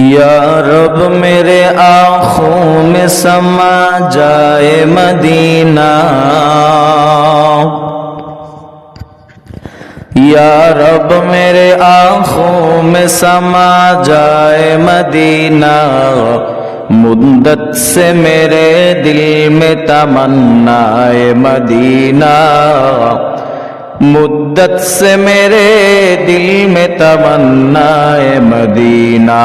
یا رب میرے آنکھوں میں سما جائے مدینہ، یا رب میرے آنکھوں میں سما جائے مدینہ، مدت سے میرے دل میں تمنا مدینہ، مدت سے میرے دل میں تمنا مدینہ۔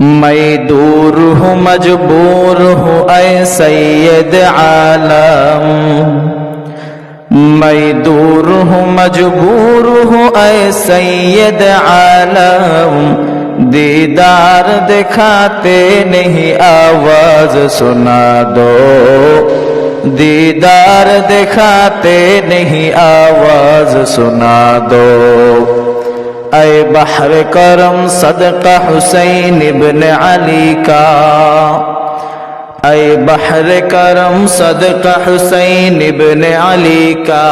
میں دور ہوں مجبور ہوں اے سید عالم، میں دور ہوں مجبور ہوں اے سید عالم، دیدار دکھاتے نہیں آواز سنا دو، دیدار دکھاتے نہیں آواز سنا دو۔ اے بحر کرم صدقہ حسین ابن علی کا، اے بحر کرم صدقہ حسین ابن علی کا،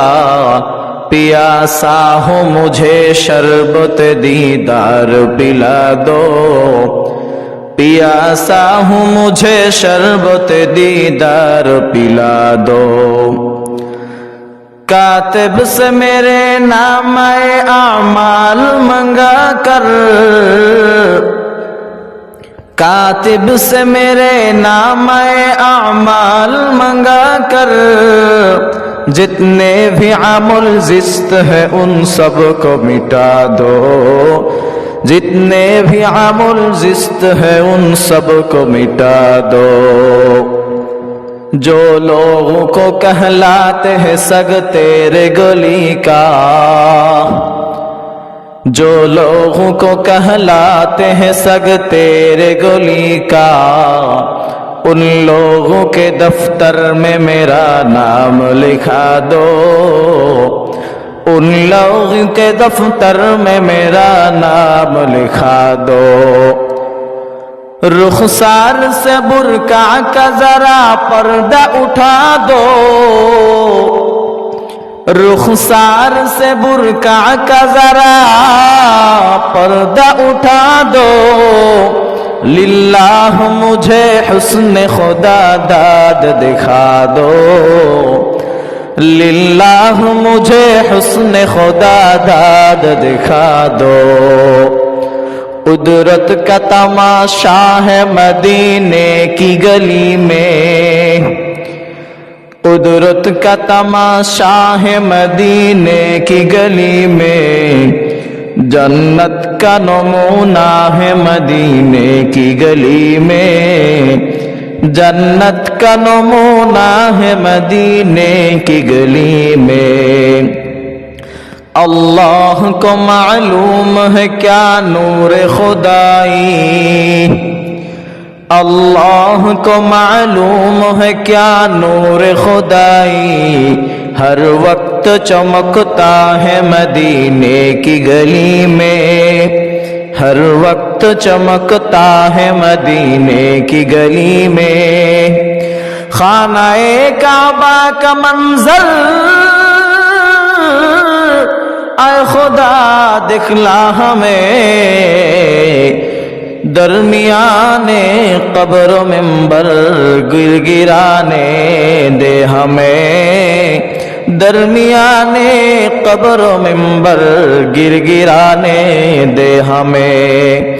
پیاسا ہوں مجھے شربت دیدار پلا دو، پیاسا ہوں مجھے شربت دیدار پلا دو۔ کاتب سے میرے نام اعمال منگا کر، کاتب سے میرے نام اعمال منگا کر، جتنے بھی عمل زشت ہے ان سب کو مٹا دو، جتنے بھی عمل زشت ہے ان سب کو مٹا دو۔ جو لوگوں کو کہلاتے ہیں سگ تیرے گلی کا، جو لوگوں کو کہلاتے ہیں سگ تیرے گلی کا، ان لوگوں کے دفتر میں میرا نام لکھا دو، ان لوگوں کے دفتر میں میرا نام لکھا دو۔ رخسار سے برقع کا ذرا پردہ اٹھا دو، رخسار سے برقع کا ذرا پردہ اٹھا دو، للہ مجھے حسن خدا داد دکھا دو، للہ مجھے حسن خدا داد دکھا دو۔ قدرت کا تماشا ہے مدینے کی گلی میں، قدرت کا تماشا ہے مدینے کی گلی میں، جنت کا نمونہ ہے مدینے کی گلی میں، جنت کا نمونہ ہے مدینے کی گلی میں۔ اللہ کو معلوم ہے کیا نور خدائی، اللہ کو معلوم ہے کیا نور خدائی، ہر وقت چمکتا ہے مدینے کی گلی میں، ہر وقت چمکتا ہے مدینے کی گلی میں۔ خانہ کعبہ کا منظر اے خدا دکھلا ہمیں، درمیان قبر و منبر گر گرانے دے ہمیں، درمیان قبر و منبر گر گرانے دے ہمیں۔